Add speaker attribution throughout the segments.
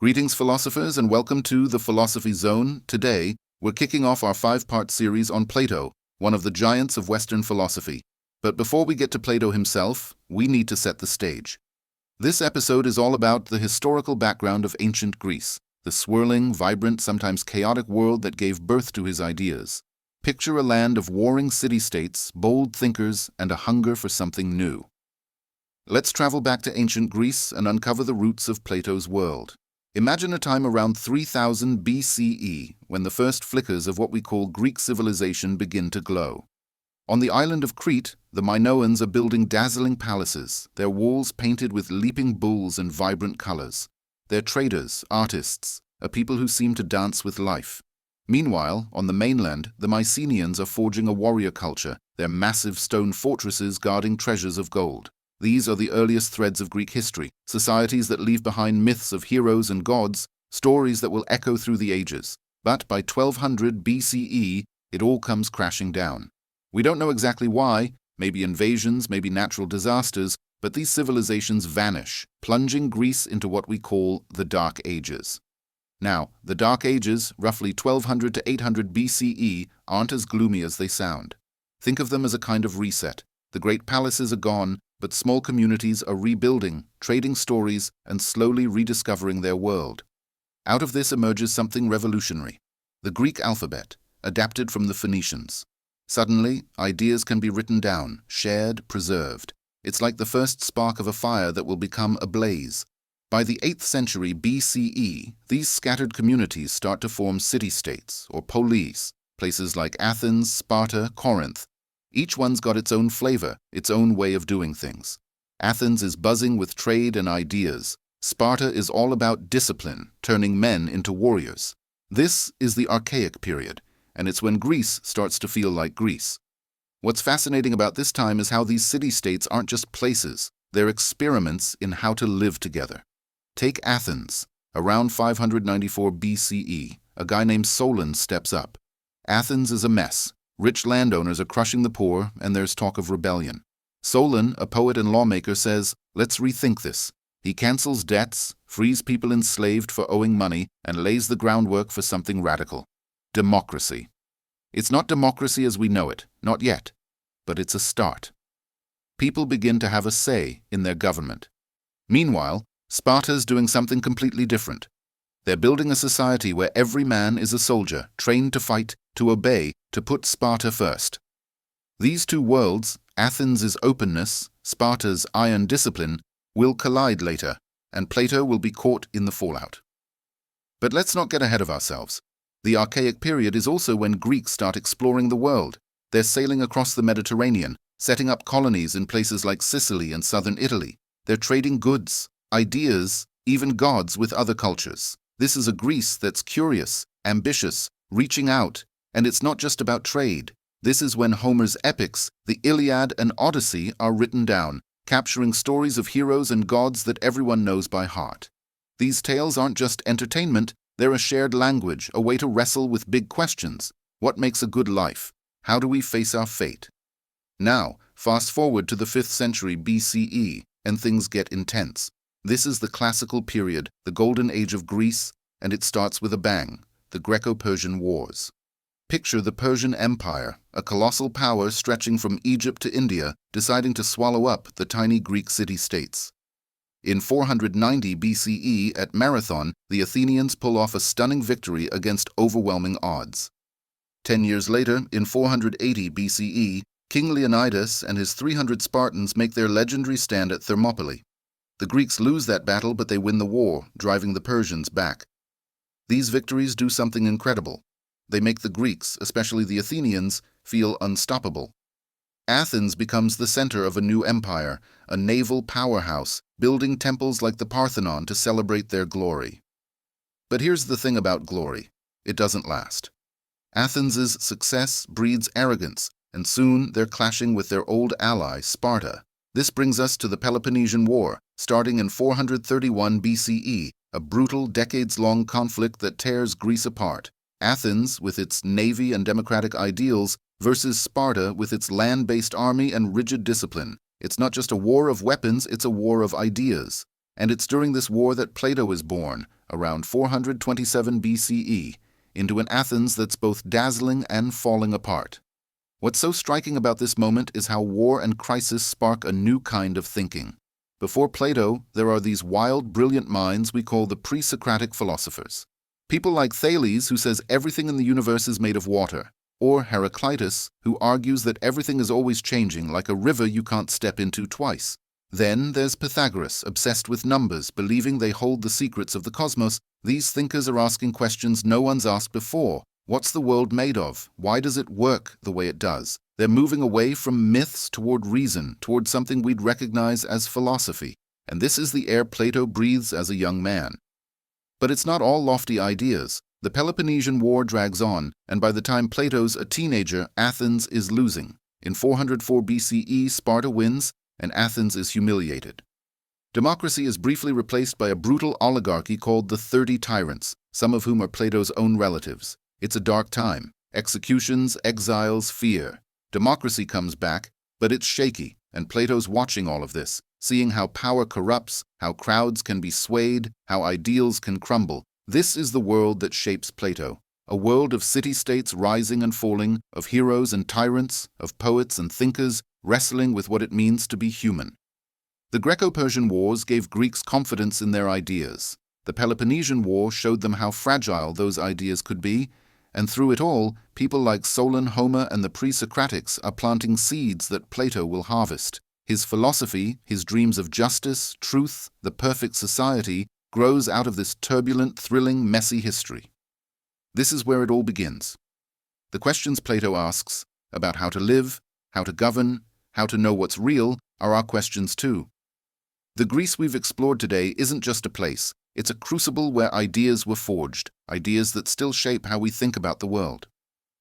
Speaker 1: Greetings, philosophers, and welcome to the Philosophy Zone. Today, we're kicking off our five-part series on Plato, one of the giants of Western philosophy. But before we get to Plato himself, we need to set the stage. This episode is all about the historical background of ancient Greece, the swirling, vibrant, sometimes chaotic world that gave birth to his ideas. Picture a land of warring city-states, bold thinkers, and a hunger for something new. Let's travel back to ancient Greece and uncover the roots of Plato's world. Imagine a time around 3000 BCE, when the first flickers of what we call Greek civilization begin to glow. On the island of Crete, the Minoans are building dazzling palaces, their walls painted with leaping bulls and vibrant colors. They're traders, artists, a people who seem to dance with life. Meanwhile, on the mainland, the Mycenaeans are forging a warrior culture, their massive stone fortresses guarding treasures of gold. These are the earliest threads of Greek history, societies that leave behind myths of heroes and gods, stories that will echo through the ages. But by 1200 BCE, it all comes crashing down. We don't know exactly why, maybe invasions, maybe natural disasters, but these civilizations vanish, plunging Greece into what we call the Dark Ages. Now, the Dark Ages, roughly 1200 to 800 BCE, aren't as gloomy as they sound. Think of them as a kind of reset. The great palaces are gone, but small communities are rebuilding, trading stories, and slowly rediscovering their world. Out of this emerges something revolutionary: the Greek alphabet, adapted from the Phoenicians. Suddenly, ideas can be written down, shared, preserved. It's like the first spark of a fire that will become a blaze. By the 8th century BCE, these scattered communities start to form city-states, or polis, places like Athens, Sparta, Corinth. Each one's got its own flavor, its own way of doing things. Athens is buzzing with trade and ideas. Sparta is all about discipline, turning men into warriors. This is the Archaic period, and it's when Greece starts to feel like Greece. What's fascinating about this time is how these city-states aren't just places, they're experiments in how to live together. Take Athens. Around 594 BCE, a guy named Solon steps up. Athens is a mess. Rich landowners are crushing the poor, and there's talk of rebellion. Solon, a poet and lawmaker, says, "Let's rethink this." He cancels debts, frees people enslaved for owing money, and lays the groundwork for something radical: democracy. It's not democracy as we know it, not yet, but it's a start. People begin to have a say in their government. Meanwhile, Sparta's doing something completely different. They're building a society where every man is a soldier, trained to fight, to obey, to put Sparta first. These two worlds, Athens' openness, Sparta's iron discipline, will collide later, and Plato will be caught in the fallout. But let's not get ahead of ourselves. The Archaic period is also when Greeks start exploring the world. They're sailing across the Mediterranean, setting up colonies in places like Sicily and southern Italy. They're trading goods, ideas, even gods with other cultures. This is a Greece that's curious, ambitious, reaching out, and it's not just about trade. This is when Homer's epics, the Iliad and Odyssey, are written down, capturing stories of heroes and gods that everyone knows by heart. These tales aren't just entertainment, they're a shared language, a way to wrestle with big questions. What makes a good life? How do we face our fate? Now, fast forward to the 5th century BCE, and things get intense. This is the classical period, the golden age of Greece, and it starts with a bang: the Greco-Persian Wars. Picture the Persian Empire, a colossal power stretching from Egypt to India, deciding to swallow up the tiny Greek city-states. In 490 BCE, at Marathon, the Athenians pull off a stunning victory against overwhelming odds. 10 years later, in 480 BCE, King Leonidas and his 300 Spartans make their legendary stand at Thermopylae. The Greeks lose that battle, but they win the war, driving the Persians back. These victories do something incredible. They make the Greeks, especially the Athenians, feel unstoppable. Athens becomes the center of a new empire, a naval powerhouse, building temples like the Parthenon to celebrate their glory. But here's the thing about glory: it doesn't last. Athens' success breeds arrogance, and soon they're clashing with their old ally, Sparta. This brings us to the Peloponnesian War, starting in 431 BCE, a brutal, decades-long conflict that tears Greece apart. Athens, with its navy and democratic ideals, versus Sparta with its land-based army and rigid discipline. It's not just a war of weapons, it's a war of ideas. And it's during this war that Plato is born, around 427 BCE, into an Athens that's both dazzling and falling apart. What's so striking about this moment is how war and crisis spark a new kind of thinking. Before Plato, there are these wild, brilliant minds we call the pre-Socratic philosophers. People like Thales, who says everything in the universe is made of water, or Heraclitus, who argues that everything is always changing, like a river you can't step into twice. Then there's Pythagoras, obsessed with numbers, believing they hold the secrets of the cosmos. These thinkers are asking questions no one's asked before. What's the world made of? Why does it work the way it does? They're moving away from myths toward reason, toward something we'd recognize as philosophy. And this is the air Plato breathes as a young man. But it's not all lofty ideas. The Peloponnesian War drags on, and by the time Plato's a teenager, Athens is losing. In 404 BCE, Sparta wins, and Athens is humiliated. Democracy is briefly replaced by a brutal oligarchy called the 30 Tyrants, some of whom are Plato's own relatives. It's a dark time. Executions, exiles, fear. Democracy comes back, but it's shaky, and Plato's watching all of this, seeing how power corrupts, how crowds can be swayed, how ideals can crumble. This is the world that shapes Plato, a world of city-states rising and falling, of heroes and tyrants, of poets and thinkers, wrestling with what it means to be human. The Greco-Persian Wars gave Greeks confidence in their ideas. The Peloponnesian War showed them how fragile those ideas could be, and through it all, people like Solon, Homer, and the pre-Socratics are planting seeds that Plato will harvest. His philosophy, his dreams of justice, truth, the perfect society, grows out of this turbulent, thrilling, messy history. This is where it all begins. The questions Plato asks about how to live, how to govern, how to know what's real, are our questions too. The Greece we've explored today isn't just a place. It's a crucible where ideas were forged, ideas that still shape how we think about the world.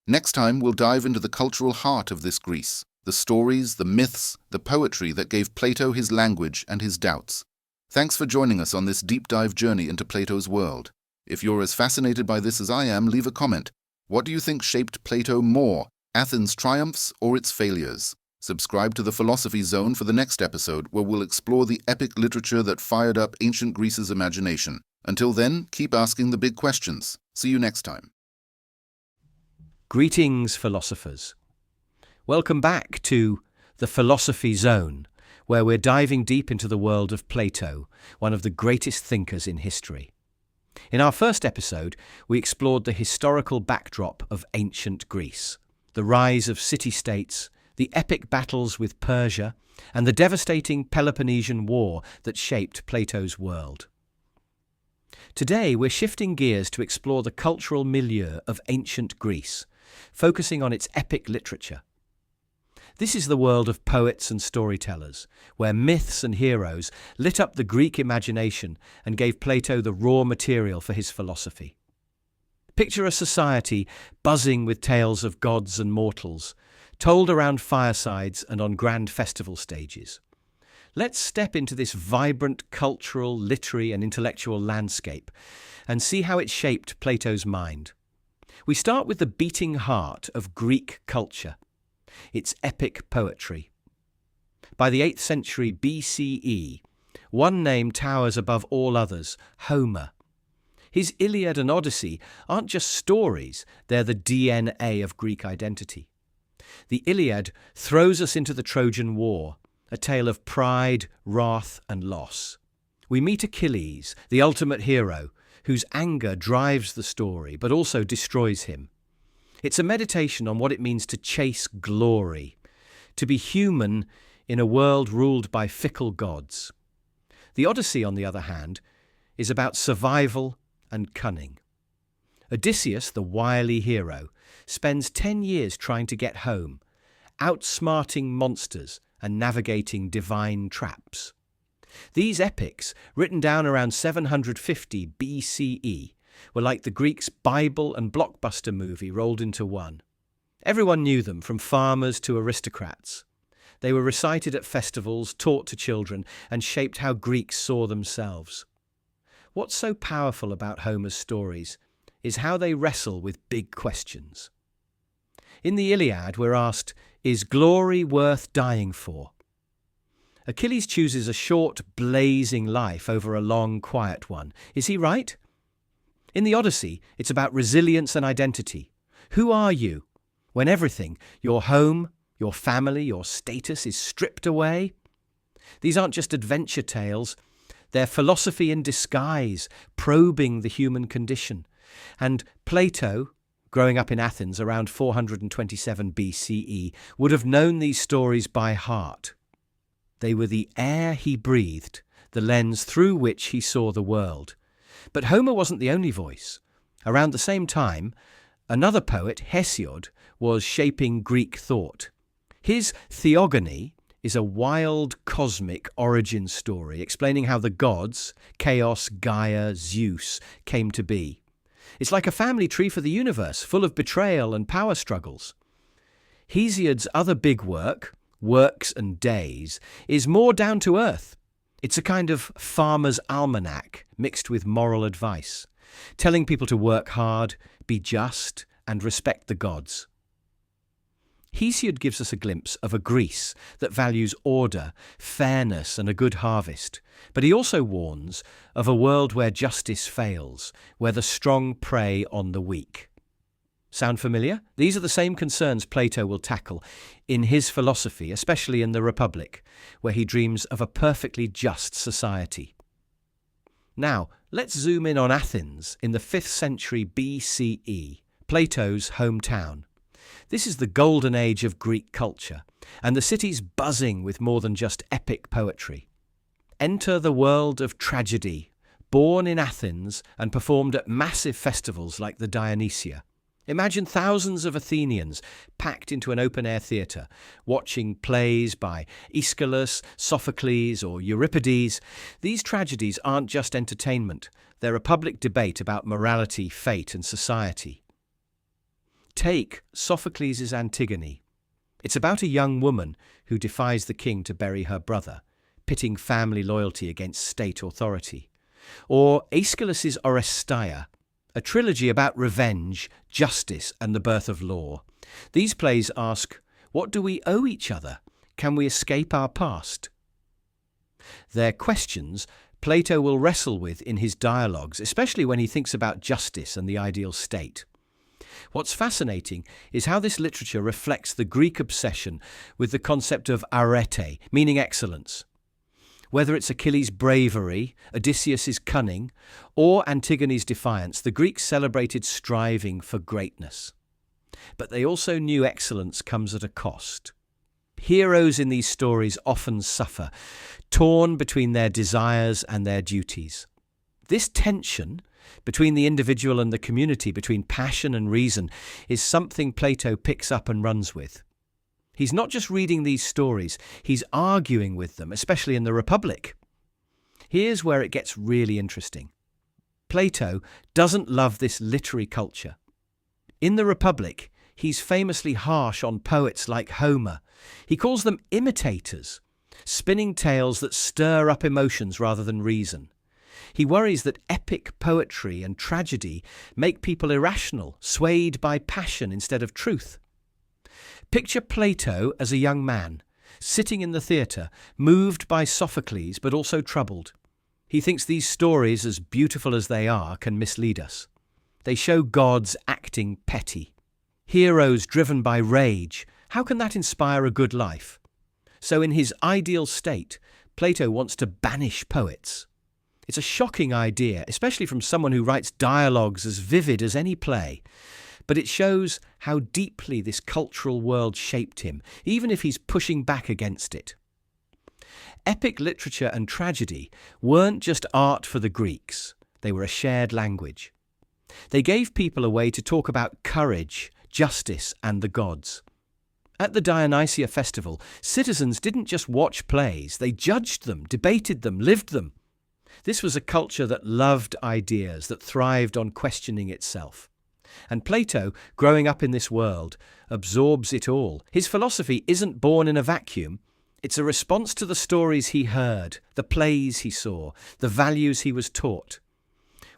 Speaker 1: Next time, we'll dive into the cultural heart of this Greece, the stories, the myths, the poetry that gave Plato his language and his doubts. Thanks for joining us on this deep dive journey into Plato's world. If you're as fascinated by this as I am, leave a comment. What do you think shaped Plato more, Athens' triumphs or its failures? Subscribe to the Philosophy Zone for the next episode, where we'll explore the epic literature that fired up ancient Greece's imagination. Until then, keep asking the big questions. See you next time.
Speaker 2: Greetings, philosophers. Welcome back to the Philosophy Zone, where we're diving deep into the world of Plato, one of the greatest thinkers in history. In our first episode, we explored the historical backdrop of ancient Greece, the rise of city-states, the epic battles with Persia, and the devastating Peloponnesian War that shaped Plato's world. Today, we're shifting gears to explore the cultural milieu of ancient Greece, focusing on its epic literature. This is the world of poets and storytellers, where myths and heroes lit up the Greek imagination and gave Plato the raw material for his philosophy. Picture a society buzzing with tales of gods and mortals, told around firesides and on grand festival stages. Let's step into this vibrant cultural, literary and intellectual landscape and see how it shaped Plato's mind. We start with the beating heart of Greek culture, its epic poetry. By the 8th century BCE, one name towers above all others: Homer. His Iliad and Odyssey aren't just stories, they're the DNA of Greek identity. The Iliad throws us into the Trojan War, a tale of pride, wrath, and loss. We meet Achilles, the ultimate hero, whose anger drives the story but also destroys him. It's a meditation on what it means to chase glory, to be human in a world ruled by fickle gods. The Odyssey, on the other hand, is about survival and cunning. Odysseus, the wily hero, spends 10 years trying to get home, outsmarting monsters and navigating divine traps. These epics, written down around 750 BCE, were like the Greeks' Bible and blockbuster movie rolled into one. Everyone knew them, from farmers to aristocrats. They were recited at festivals, taught to children, and shaped how Greeks saw themselves. What's so powerful about Homer's stories is how they wrestle with big questions. In the Iliad, we're asked, is glory worth dying for? Achilles chooses a short, blazing life over a long, quiet one. Is he right? In the Odyssey, it's about resilience and identity. Who are you when everything, your home, your family, your status, is stripped away? These aren't just adventure tales. They're philosophy in disguise, probing the human condition. And Plato, growing up in Athens around 427 BCE, would have known these stories by heart. They were the air he breathed, the lens through which he saw the world. But Homer wasn't the only voice. Around the same time, another poet, Hesiod, was shaping Greek thought. His Theogony is a wild cosmic origin story explaining how the gods, Chaos, Gaia, Zeus, came to be. It's like a family tree for the universe, full of betrayal and power struggles. Hesiod's other big work, Works and Days, is more down to earth. It's a kind of farmer's almanac mixed with moral advice, telling people to work hard, be just, and respect the gods. Hesiod gives us a glimpse of a Greece that values order, fairness, and a good harvest. But he also warns of a world where justice fails, where the strong prey on the weak. Sound familiar? These are the same concerns Plato will tackle in his philosophy, especially in the Republic, where he dreams of a perfectly just society. Now, let's zoom in on Athens in the 5th century BCE, Plato's hometown. This is the golden age of Greek culture, and the city's buzzing with more than just epic poetry. Enter the world of tragedy, born in Athens and performed at massive festivals like the Dionysia. Imagine thousands of Athenians packed into an open-air theatre, watching plays by Aeschylus, Sophocles, or Euripides. These tragedies aren't just entertainment, they're a public debate about morality, fate, and society. Take Sophocles' Antigone. It's about a young woman who defies the king to bury her brother, pitting family loyalty against state authority. Or Aeschylus' Oresteia, a trilogy about revenge, justice, and the birth of law. These plays ask, what do we owe each other? Can we escape our past? They're questions Plato will wrestle with in his dialogues, especially when he thinks about justice and the ideal state. What's fascinating is how this literature reflects the Greek obsession with the concept of arete, meaning excellence. Whether it's Achilles' bravery, Odysseus' cunning, or Antigone's defiance, the Greeks celebrated striving for greatness. But they also knew excellence comes at a cost. Heroes in these stories often suffer, torn between their desires and their duties. This tension between the individual and the community, between passion and reason, is something Plato picks up and runs with. He's not just reading these stories, he's arguing with them, especially in the Republic. Here's where it gets really interesting. Plato doesn't love this literary culture. In the Republic, he's famously harsh on poets like Homer. He calls them imitators, spinning tales that stir up emotions rather than reason. He worries that epic poetry and tragedy make people irrational, swayed by passion instead of truth. Picture Plato as a young man, sitting in the theatre, moved by Sophocles but also troubled. He thinks these stories, as beautiful as they are, can mislead us. They show gods acting petty, heroes driven by rage. How can that inspire a good life? So in his ideal state, Plato wants to banish poets. It's a shocking idea, especially from someone who writes dialogues as vivid as any play. But it shows how deeply this cultural world shaped him, even if he's pushing back against it. Epic literature and tragedy weren't just art for the Greeks, they were a shared language. They gave people a way to talk about courage, justice, and the gods. At the Dionysia festival, citizens didn't just watch plays, they judged them, debated them, lived them. This was a culture that loved ideas, that thrived on questioning itself. And Plato, growing up in this world, absorbs it all. His philosophy isn't born in a vacuum. It's a response to the stories he heard, the plays he saw, the values he was taught.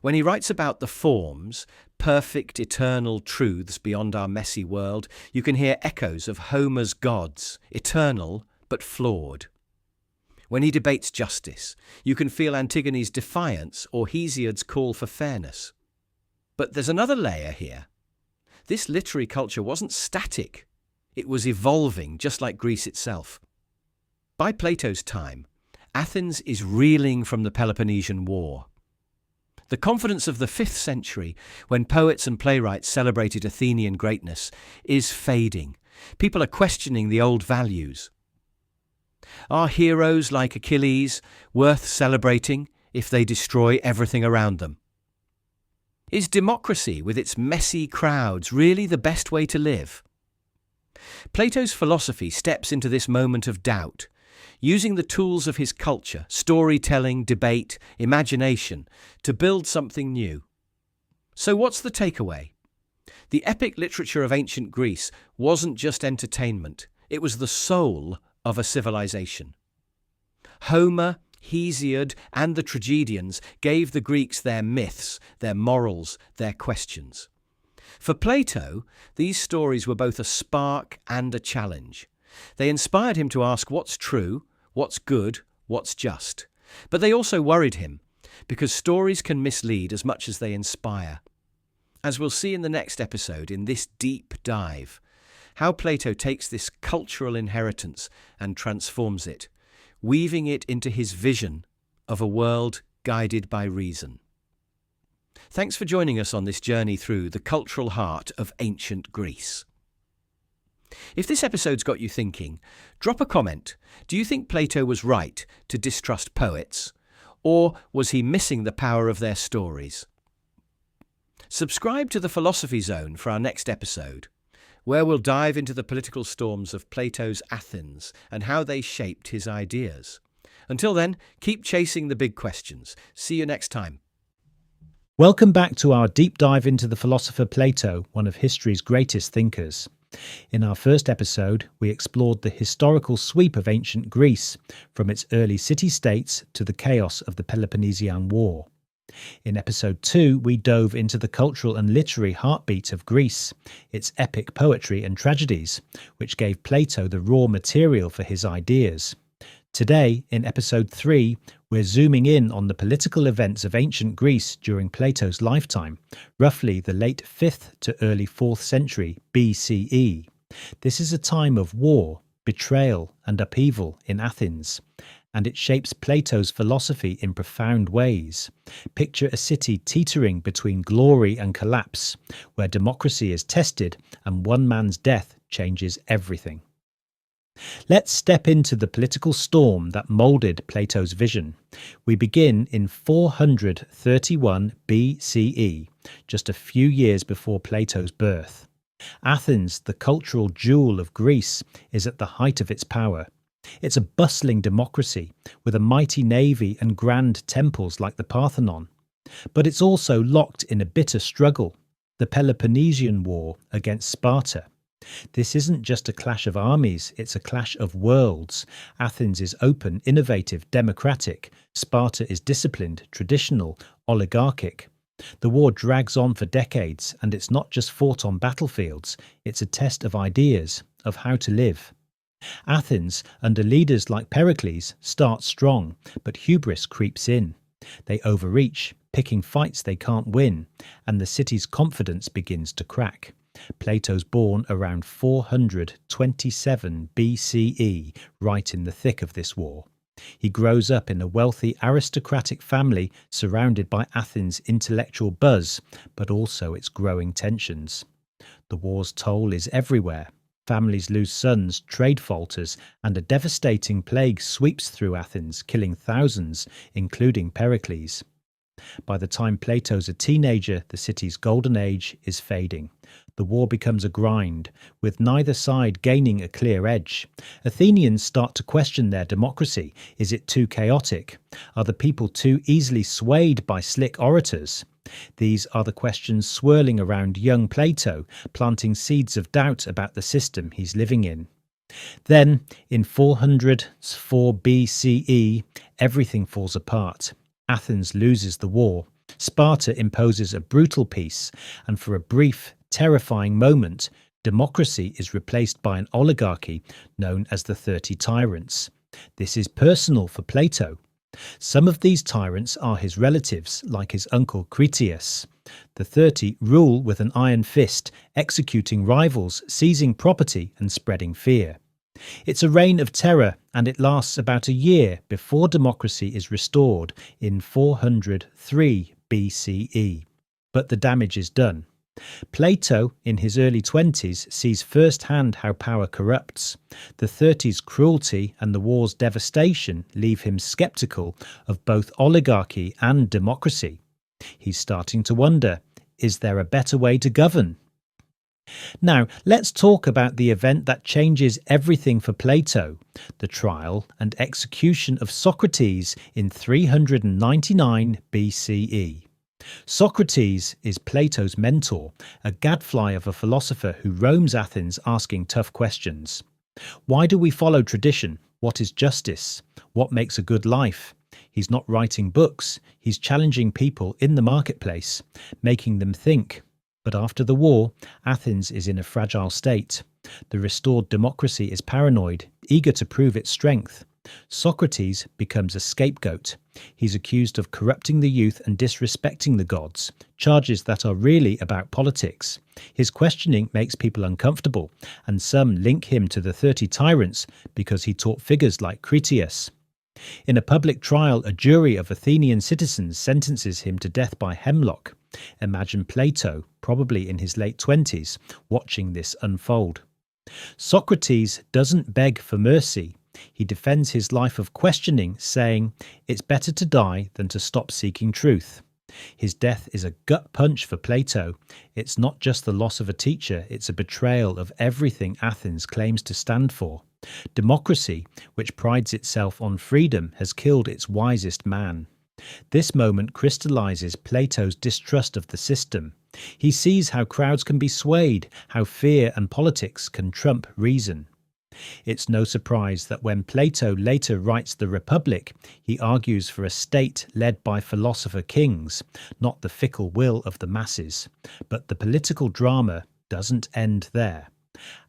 Speaker 2: When he writes about the forms, perfect eternal truths beyond our messy world, you can hear echoes of Homer's gods, eternal but flawed. When he debates justice, you can feel Antigone's defiance or Hesiod's call for fairness. But there's another layer here. This literary culture wasn't static. It was evolving, just like Greece itself. By Plato's time, Athens is reeling from the Peloponnesian War. The confidence of the 5th century, when poets and playwrights celebrated Athenian greatness, is fading. People are questioning the old values. Are heroes like Achilles worth celebrating if they destroy everything around them? Is democracy, with its messy crowds, really the best way to live? Plato's philosophy steps into this moment of doubt, using the tools of his culture, storytelling, debate, imagination, to build something new. So what's the takeaway? The epic literature of ancient Greece wasn't just entertainment, it was the soul of a civilization. Homer, Hesiod, and the tragedians gave the Greeks their myths, their morals, their questions. For Plato, these stories were both a spark and a challenge. They inspired him to ask what's true, what's good, what's just. But they also worried him, because stories can mislead as much as they inspire. As we'll see in the next episode, in this deep dive, how Plato takes this cultural inheritance and transforms it, weaving it into his vision of a world guided by reason. Thanks for joining us on this journey through the cultural heart of ancient Greece. If this episode's got you thinking, drop a comment. Do you think Plato was right to distrust poets, or was he missing the power of their stories? Subscribe to the Philosophy Zone for our next episode, where we'll dive into the political storms of Plato's Athens and how they shaped his ideas. Until then, keep chasing the big questions. See you next time.
Speaker 3: Welcome back to our deep dive into the philosopher Plato, one of history's greatest thinkers. In our first episode, we explored the historical sweep of ancient Greece, from its early city-states to the chaos of the Peloponnesian War. In episode 2, we dove into the cultural and literary heartbeat of Greece, its epic poetry and tragedies, which gave Plato the raw material for his ideas. Today, in episode 3, we're zooming in on the political events of ancient Greece during Plato's lifetime, roughly the late 5th to early 4th century BCE. This is a time of war, betrayal, and upheaval in Athens, and it shapes Plato's philosophy in profound ways. Picture a city teetering between glory and collapse, where democracy is tested and one man's death changes everything. Let's step into the political storm that moulded Plato's vision. We begin in 431 BCE, just a few years before Plato's birth. Athens, the cultural jewel of Greece, is at the height of its power. It's a bustling democracy, with a mighty navy and grand temples like the Parthenon. But it's also locked in a bitter struggle, the Peloponnesian War against Sparta. This isn't just a clash of armies, it's a clash of worlds. Athens is open, innovative, democratic. Sparta is disciplined, traditional, oligarchic. The war drags on for decades, and it's not just fought on battlefields, it's a test of ideas, of how to live. Athens, under leaders like Pericles, starts strong, but hubris creeps in. They overreach, picking fights they can't win, and the city's confidence begins to crack. Plato's born around 427 BCE, right in the thick of this war. He grows up in a wealthy aristocratic family surrounded by Athens' intellectual buzz, but also its growing tensions. The war's toll is everywhere. Families lose sons, trade falters, and a devastating plague sweeps through Athens, killing thousands, including Pericles. By the time Plato's a teenager, the city's golden age is fading. The war becomes a grind, with neither side gaining a clear edge. Athenians start to question their democracy. Is it too chaotic? Are the people too easily swayed by slick orators? These are the questions swirling around young Plato, planting seeds of doubt about the system he's living in. Then, in 404 BCE, everything falls apart. Athens loses the war. Sparta imposes a brutal peace, and for a brief, terrifying moment, democracy is replaced by an oligarchy known as the 30 Tyrants. This is personal for Plato. Some of these tyrants are his relatives, like his uncle Critias. The 30 rule with an iron fist, executing rivals, seizing property and spreading fear. It's a reign of terror, and it lasts about a year before democracy is restored in 403 BCE. But the damage is done. Plato, in his early 20s, sees firsthand how power corrupts. The 30s' cruelty and the war's devastation leave him sceptical of both oligarchy and democracy. He's starting to wonder, is there a better way to govern? Now, let's talk about the event that changes everything for Plato, the trial and execution of Socrates in 399 BCE. Socrates is Plato's mentor, a gadfly of a philosopher who roams Athens asking tough questions. Why do we follow tradition? What is justice? What makes a good life? He's not writing books, he's challenging people in the marketplace, making them think. But after the war, Athens is in a fragile state. The restored democracy is paranoid, eager to prove its strength. Socrates becomes a scapegoat. He's accused of corrupting the youth and disrespecting the gods, charges that are really about politics. His questioning makes people uncomfortable, and some link him to the 30 tyrants because he taught figures like Critias. In a public trial, a jury of Athenian citizens sentences him to death by hemlock. Imagine Plato, probably in his late 20s, watching this unfold. Socrates doesn't beg for mercy. He defends his life of questioning, saying, "It's better to die than to stop seeking truth." His death is a gut punch for Plato. It's not just the loss of a teacher, it's a betrayal of everything Athens claims to stand for. Democracy, which prides itself on freedom, has killed its wisest man. This moment crystallizes Plato's distrust of the system. He sees how crowds can be swayed, how fear and politics can trump reason. It's no surprise that when Plato later writes the Republic, he argues for a state led by philosopher kings, not the fickle will of the masses. But the political drama doesn't end there.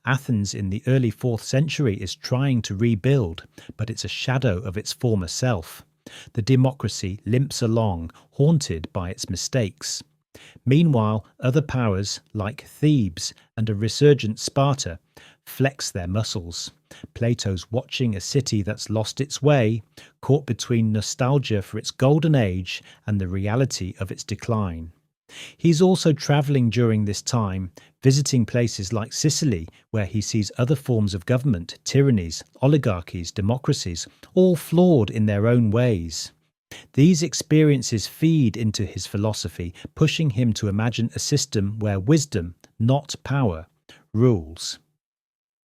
Speaker 3: Athens in the early 4th century is trying to rebuild, but it's a shadow of its former self. The democracy limps along, haunted by its mistakes. Meanwhile, other powers, like Thebes and a resurgent Sparta, flex their muscles. Plato's watching a city that's lost its way, caught between nostalgia for its golden age and the reality of its decline. He's also travelling during this time, visiting places like Sicily, where he sees other forms of government, tyrannies, oligarchies, democracies, all flawed in their own ways. These experiences feed into his philosophy, pushing him to imagine a system where wisdom, not power, rules.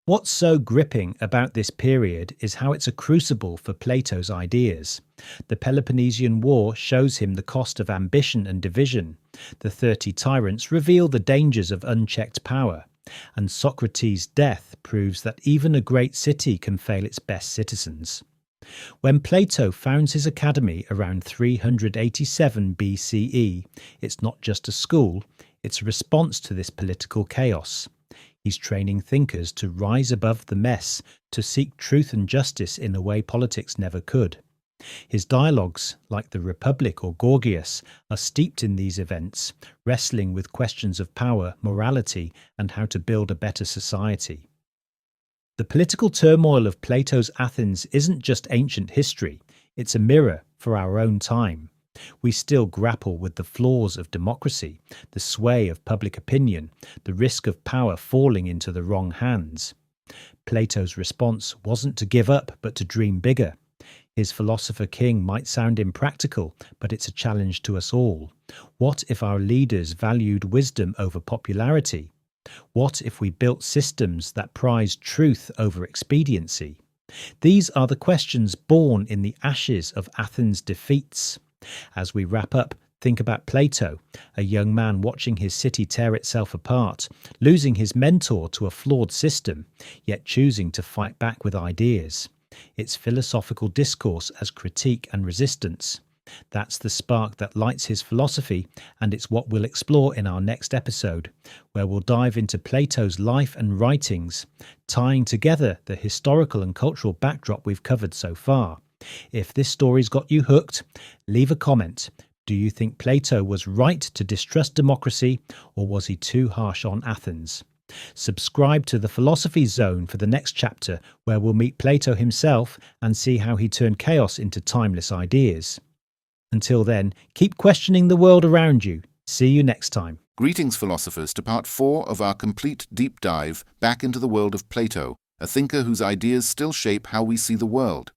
Speaker 3: What's so gripping about this period is how it's a crucible for Plato's ideas. The Peloponnesian War shows him the cost of ambition and division. The 30 tyrants reveal the dangers of unchecked power. And Socrates' death proves that even a great city can fail its best citizens. When Plato founds his academy around 387 BCE, it's not just a school, it's a response to this political chaos. He's training thinkers to rise above the mess, to seek truth and justice in a way politics never could. His dialogues, like the Republic or Gorgias, are steeped in these events, wrestling with questions of power, morality, and how to build a better society. The political turmoil of Plato's Athens isn't just ancient history, it's a mirror for our own time. We still grapple with the flaws of democracy, the sway of public opinion, the risk of power falling into the wrong hands. Plato's response wasn't to give up, but to dream bigger. His philosopher king might sound impractical, but it's a challenge to us all. What if our leaders valued wisdom over popularity? What if we built systems that prized truth over expediency? These are the questions born in the ashes of Athens' defeats. As we wrap up, think about Plato, a young man watching his city tear itself apart, losing his mentor to a flawed system, yet choosing to fight back with ideas. It's philosophical discourse as critique and resistance. That's the spark that lights his philosophy, and it's what we'll explore in our next episode, where we'll dive into Plato's life and writings, tying together the historical and cultural backdrop we've covered so far. If this story's got you hooked, leave a comment. Do you think Plato was right to distrust democracy, or was he too harsh on Athens? Subscribe to the Philosophy Zone for the next chapter, where we'll meet Plato himself and see how he turned chaos into timeless ideas. Until then, keep questioning the world around you. See you next time.
Speaker 1: Greetings, philosophers, to part 4 of our complete deep dive back into the world of Plato, a thinker whose ideas still shape how we see the world.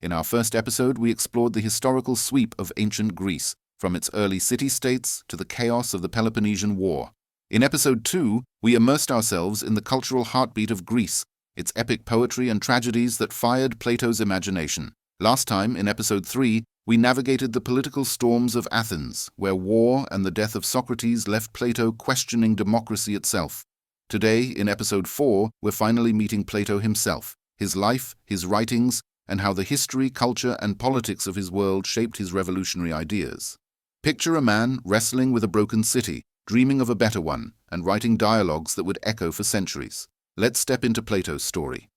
Speaker 1: In our first episode, we explored the historical sweep of ancient Greece, from its early city-states to the chaos of the Peloponnesian War. In episode 2, we immersed ourselves in the cultural heartbeat of Greece, its epic poetry and tragedies that fired Plato's imagination. Last time, in episode 3, we navigated the political storms of Athens, where war and the death of Socrates left Plato questioning democracy itself. Today, in episode 4, we're finally meeting Plato himself, his life, his writings, and how the history, culture, and politics of his world shaped his revolutionary ideas. Picture a man wrestling with a broken city, dreaming of a better one, and writing dialogues that would echo for centuries. Let's step into Plato's story.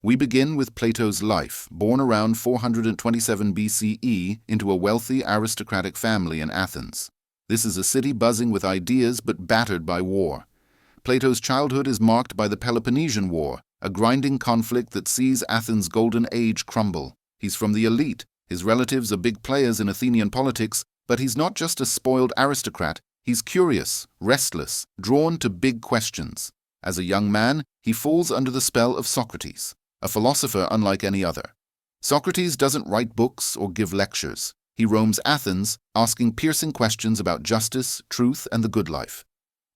Speaker 1: We begin with Plato's life, born around 427 BCE into a wealthy aristocratic family in Athens. This is a city buzzing with ideas but battered by war. Plato's childhood is marked by the Peloponnesian War, a grinding conflict that sees Athens' golden age crumble. He's from the elite, his relatives are big players in Athenian politics, but he's not just a spoiled aristocrat, he's curious, restless, drawn to big questions. As a young man, he falls under the spell of Socrates, a philosopher unlike any other. Socrates doesn't write books or give lectures. He roams Athens, asking piercing questions about justice, truth, and the good life.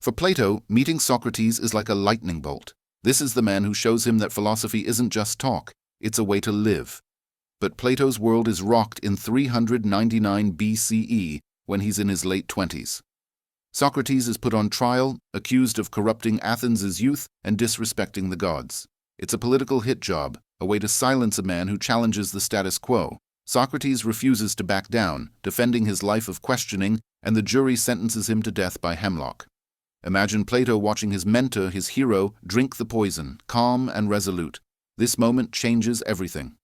Speaker 1: For Plato, meeting Socrates is like a lightning bolt. This is the man who shows him that philosophy isn't just talk, it's a way to live. But Plato's world is rocked in 399 BCE, when he's in his late 20s. Socrates is put on trial, accused of corrupting Athens' youth and disrespecting the gods. It's a political hit job, a way to silence a man who challenges the status quo. Socrates refuses to back down, defending his life of questioning, and the jury sentences him to death by hemlock. Imagine Plato watching his mentor, his hero, drink the poison, calm and resolute. This moment changes everything.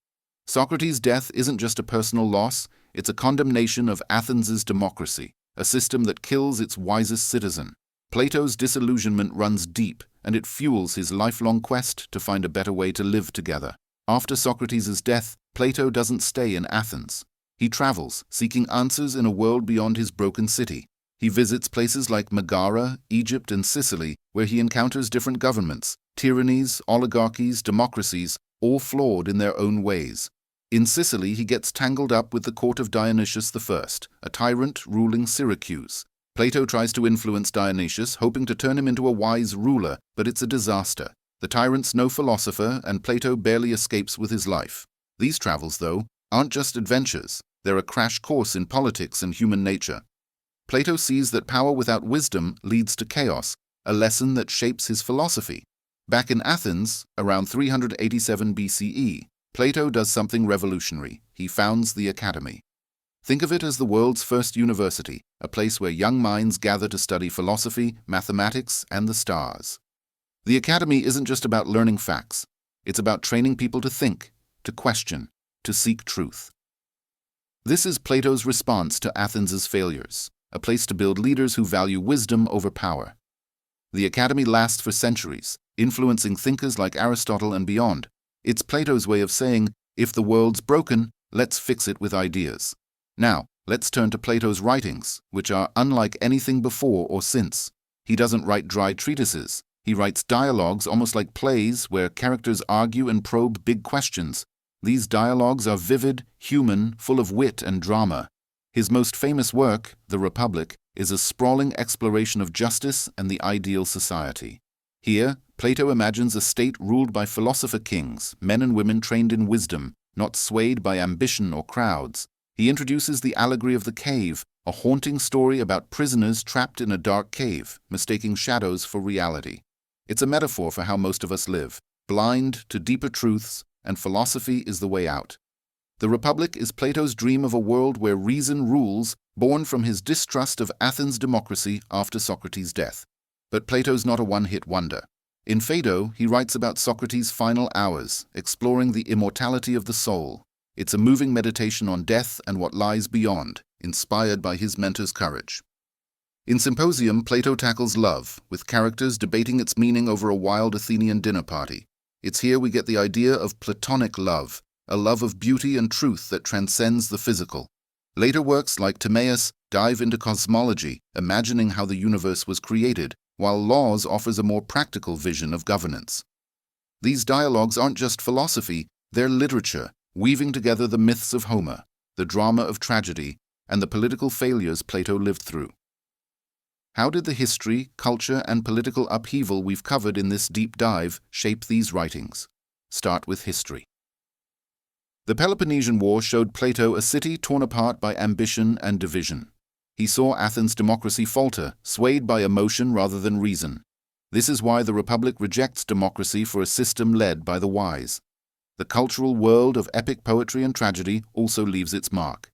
Speaker 1: Socrates' death isn't just a personal loss, it's a condemnation of Athens' democracy, a system that kills its wisest citizen. Plato's disillusionment runs deep, and it fuels his lifelong quest to find a better way to live together. After Socrates' death, Plato doesn't stay in Athens. He travels, seeking answers in a world beyond his broken city. He visits places like Megara, Egypt, and Sicily, where he encounters different governments, tyrannies, oligarchies, democracies, all flawed in their own ways. In Sicily, he gets tangled up with the court of Dionysius I, a tyrant ruling Syracuse. Plato tries to influence Dionysius, hoping to turn him into a wise ruler, but it's a disaster. The tyrant's no philosopher, and Plato barely escapes with his life. These travels, though, aren't just adventures. They're a crash course in politics and human nature. Plato sees that power without wisdom leads to chaos, a lesson that shapes his philosophy. Back in Athens, around 387 BCE, Plato does something revolutionary. He founds the Academy. Think of it as the world's first university, a place where young minds gather to study philosophy, mathematics, and the stars. The Academy isn't just about learning facts. It's about training people to think, to question, to seek truth. This is Plato's response to Athens' failures, a place to build leaders who value wisdom over power. The Academy lasts for centuries, influencing thinkers like Aristotle and beyond. It's Plato's way of saying, if the world's broken, let's fix it with ideas. Now, let's turn to Plato's writings, which are unlike anything before or since. He doesn't write dry treatises. He writes dialogues almost like plays where characters argue and probe big questions. These dialogues are vivid, human, full of wit and drama. His most famous work, The Republic, is a sprawling exploration of justice and the ideal society. Here, Plato imagines a state ruled by philosopher kings, men and women trained in wisdom, not swayed by ambition or crowds. He introduces the allegory of the cave, a haunting story about prisoners trapped in a dark cave, mistaking shadows for reality. It's a metaphor for how most of us live, blind to deeper truths, and philosophy is the way out. The Republic is Plato's dream of a world where reason rules, born from his distrust of Athens' democracy after Socrates' death. But Plato's not a one-hit wonder. In Phaedo, he writes about Socrates' final hours, exploring the immortality of the soul. It's a moving meditation on death and what lies beyond, inspired by his mentor's courage. In Symposium, Plato tackles love, with characters debating its meaning over a wild Athenian dinner party. It's here we get the idea of Platonic love, a love of beauty and truth that transcends the physical. Later works like Timaeus dive into cosmology, imagining how the universe was created, while Laws offers a more practical vision of governance. These dialogues aren't just philosophy, they're literature, weaving together the myths of Homer, the drama of tragedy, and the political failures Plato lived through. How did the history, culture, and political upheaval we've covered in this deep dive shape these writings? Start with history. The Peloponnesian War showed Plato a city torn apart by ambition and division. He saw Athens' democracy falter, swayed by emotion rather than reason. This is why the Republic rejects democracy for a system led by the wise. The cultural world of epic poetry and tragedy also leaves its mark.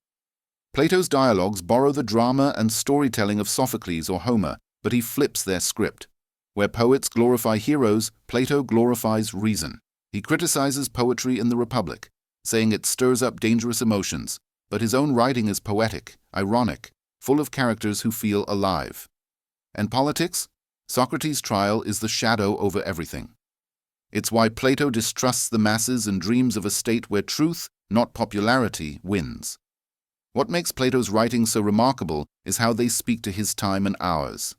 Speaker 1: Plato's dialogues borrow the drama and storytelling of Sophocles or Homer, but he flips their script. Where poets glorify heroes, Plato glorifies reason. He criticizes poetry in the Republic, saying it stirs up dangerous emotions, but his own writing is poetic, ironic, full of characters who feel alive. And politics? Socrates' trial is the shadow over everything. It's why Plato distrusts the masses and dreams of a state where truth, not popularity, wins. What makes Plato's writings so remarkable is how they speak to his time and ours.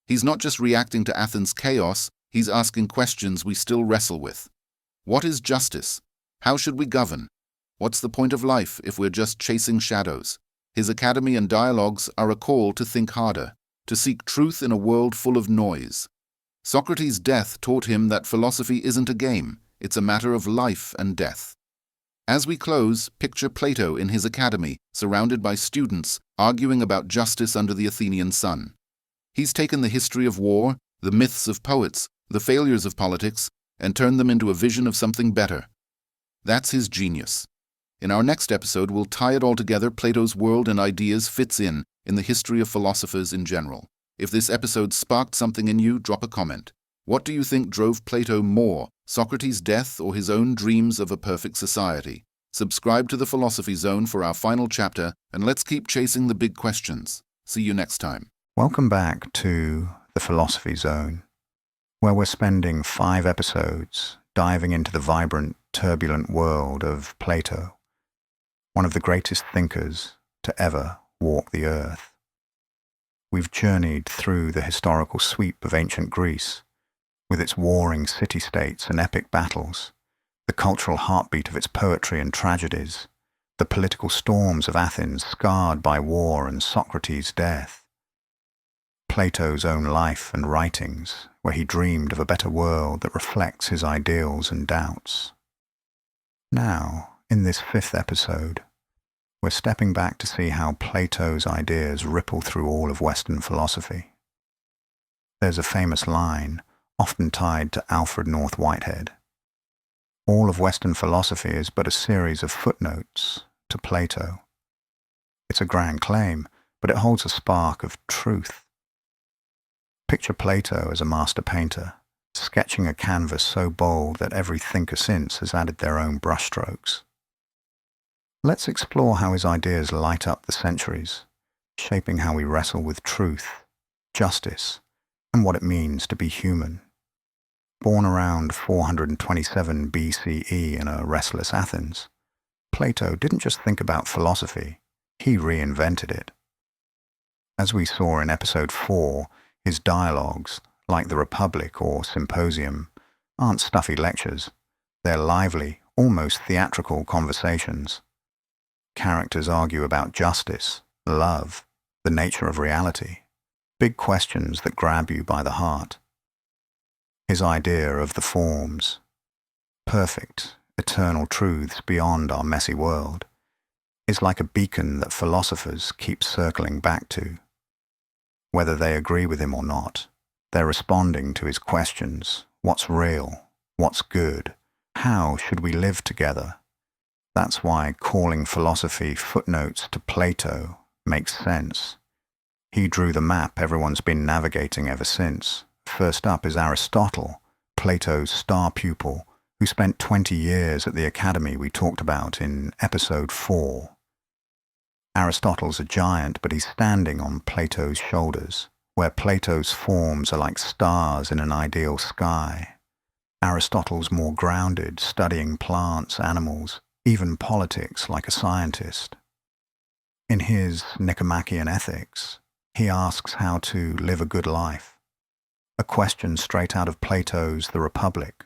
Speaker 1: He's not just reacting to Athens' chaos, he's asking questions we still wrestle with. What is justice? How should we govern? What's the point of life if we're just chasing shadows? His academy and dialogues are a call to think harder, to seek truth in a world full of noise. Socrates' death taught him that philosophy isn't a game, it's a matter of life and death. As we close, picture Plato in his academy, surrounded by students, arguing about justice under the Athenian sun. He's taken the history of war, the myths of poets, the failures of politics, and turned them into a vision of something better. That's his genius. In our next episode, we'll tie it all together. Plato's world and ideas fits in the history of philosophers in general. If this episode sparked something in you, drop a comment. What do you think drove Plato more, Socrates' death or his own dreams of a perfect society? Subscribe to the Philosophy Zone for our final chapter, and let's keep chasing the big questions. See you next time.
Speaker 4: Welcome back to the Philosophy Zone, where we're spending 5 episodes diving into the vibrant, turbulent world of Plato, one of the greatest thinkers to ever walk the earth. We've journeyed through the historical sweep of ancient Greece, with its warring city-states and epic battles, the cultural heartbeat of its poetry and tragedies, the political storms of Athens scarred by war and Socrates' death, Plato's own life and writings, where he dreamed of a better world that reflects his ideals and doubts. Now, in this 5th episode, we're stepping back to see how Plato's ideas ripple through all of Western philosophy. There's a famous line, often tied to Alfred North Whitehead. All of Western philosophy is but a series of footnotes to Plato. It's a grand claim, but it holds a spark of truth. Picture Plato as a master painter, sketching a canvas so bold that every thinker since has added their own brushstrokes. Let's explore how his ideas light up the centuries, shaping how we wrestle with truth, justice, and what it means to be human. Born around 427 BCE in a restless Athens, Plato didn't just think about philosophy, he reinvented it. As we saw in episode 4, his dialogues, like the Republic or Symposium, aren't stuffy lectures. They're lively, almost theatrical conversations. Characters argue about justice, love, the nature of reality, big questions that grab you by the heart. His idea of the forms, perfect, eternal truths beyond our messy world, is like a beacon that philosophers keep circling back to. Whether they agree with him or not, they're responding to his questions: what's real? What's good? How should we live together? That's why calling philosophy footnotes to Plato makes sense. He drew the map everyone's been navigating ever since. First up is Aristotle, Plato's star pupil, who spent 20 years at the academy we talked about in episode 4. Aristotle's a giant, but he's standing on Plato's shoulders, where Plato's forms are like stars in an ideal sky. Aristotle's more grounded, studying plants, animals, even politics like a scientist. In his Nicomachean Ethics, he asks how to live a good life, a question straight out of Plato's The Republic.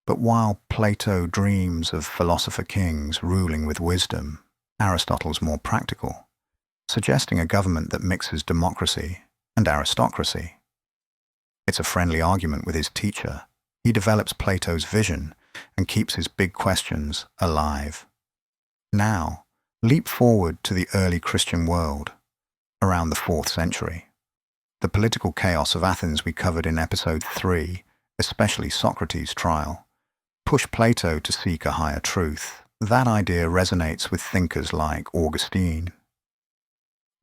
Speaker 4: But while Plato dreams of philosopher kings ruling with wisdom, Aristotle's more practical, suggesting a government that mixes democracy and aristocracy. It's a friendly argument with his teacher. He develops Plato's vision and keeps his big questions alive. Now, leap forward to the early Christian world, around the 4th century. The political chaos of Athens we covered in episode 3, especially Socrates' trial, push Plato to seek a higher truth. That idea resonates with thinkers like Augustine.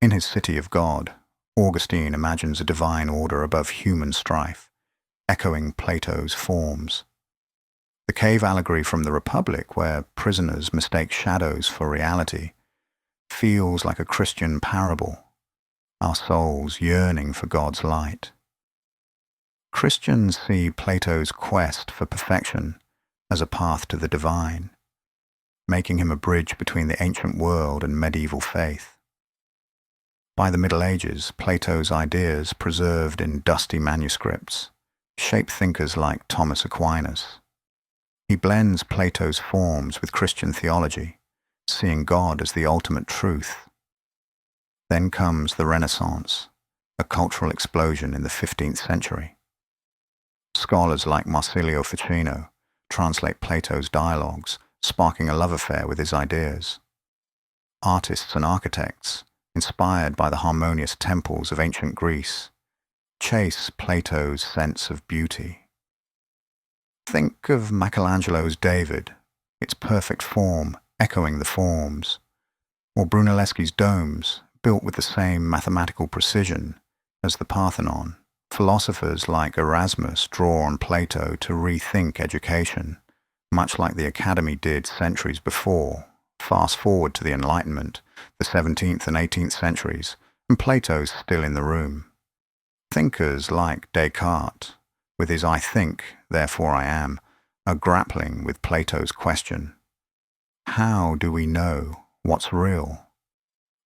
Speaker 4: In his City of God, Augustine imagines a divine order above human strife, echoing Plato's forms. The cave allegory from the Republic, where prisoners mistake shadows for reality, feels like a Christian parable, our souls yearning for God's light. Christians see Plato's quest for perfection as a path to the divine, making him a bridge between the ancient world and medieval faith. By the Middle Ages, Plato's ideas, preserved in dusty manuscripts, shape thinkers like Thomas Aquinas. He blends Plato's forms with Christian theology, seeing God as the ultimate truth. Then comes the Renaissance, a cultural explosion in the 15th century. Scholars like Marsilio Ficino translate Plato's dialogues, sparking a love affair with his ideas. Artists and architects, inspired by the harmonious temples of ancient Greece, chase Plato's sense of beauty. Think of Michelangelo's David, its perfect form echoing the forms, or Brunelleschi's domes, built with the same mathematical precision as the Parthenon. Philosophers like Erasmus draw on Plato to rethink education, much like the Academy did centuries before. Fast forward to the Enlightenment, the 17th and 18th centuries, and Plato's still in the room. Thinkers like Descartes, with his I think, therefore I am, are grappling with Plato's question. How do we know what's real?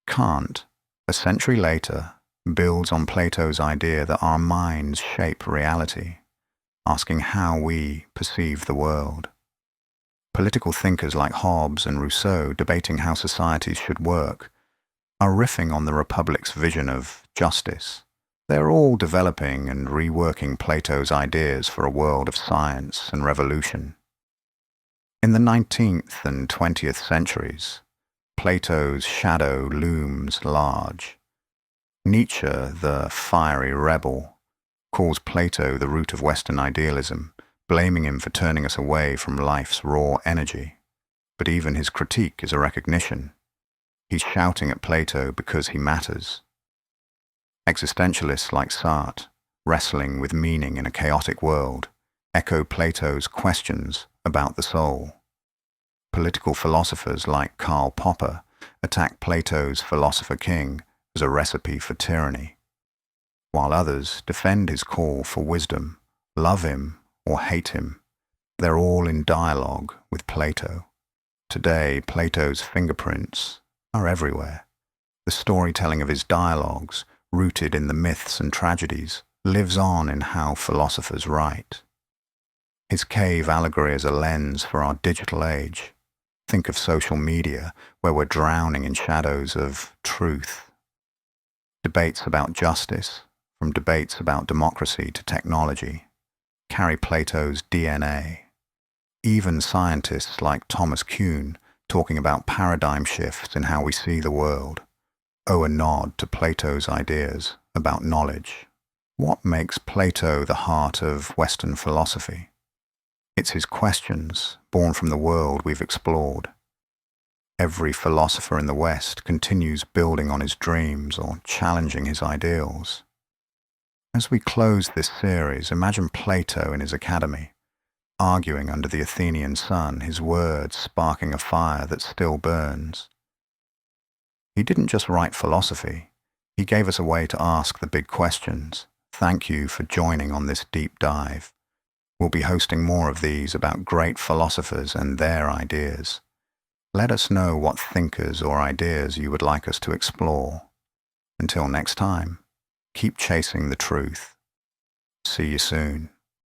Speaker 4: Kant, a century later, builds on Plato's idea that our minds shape reality, asking how we perceive the world. Political thinkers like Hobbes and Rousseau, debating how societies should work, are riffing on the Republic's vision of justice. They're all developing and reworking Plato's ideas for a world of science and revolution. In the 19th and 20th centuries, Plato's shadow looms large. Nietzsche, the fiery rebel, calls Plato the root of Western idealism, blaming him for turning us away from life's raw energy. But even his critique is a recognition. He's shouting at Plato because he matters. Existentialists like Sartre, wrestling with meaning in a chaotic world, echo Plato's questions about the soul. Political philosophers like Karl Popper attack Plato's philosopher king as a recipe for tyranny, while others defend his call for wisdom, love him or hate him. They're all in dialogue with Plato. Today, Plato's fingerprints are everywhere. The storytelling of his dialogues, rooted in the myths and tragedies, lives on in how philosophers write. His cave allegory is a lens for our digital age. Think of social media, where we're drowning in shadows of truth. Debates about justice, from debates about democracy to technology, carry Plato's DNA. Even scientists like Thomas Kuhn, talking about paradigm shifts in how we see the world, owe a nod to Plato's ideas about knowledge. What makes Plato the heart of Western philosophy? It's his questions, born from the world we've explored. Every philosopher in the West continues building on his dreams or challenging his ideals. As we close this series, imagine Plato in his academy, arguing under the Athenian sun, his words sparking a fire that still burns. He didn't just write philosophy, he gave us a way to ask the big questions. Thank you for joining on this deep dive. We'll be hosting more of these about great philosophers and their ideas. Let us know what thinkers or ideas you would like us to explore. Until next time, keep chasing the truth. See you soon.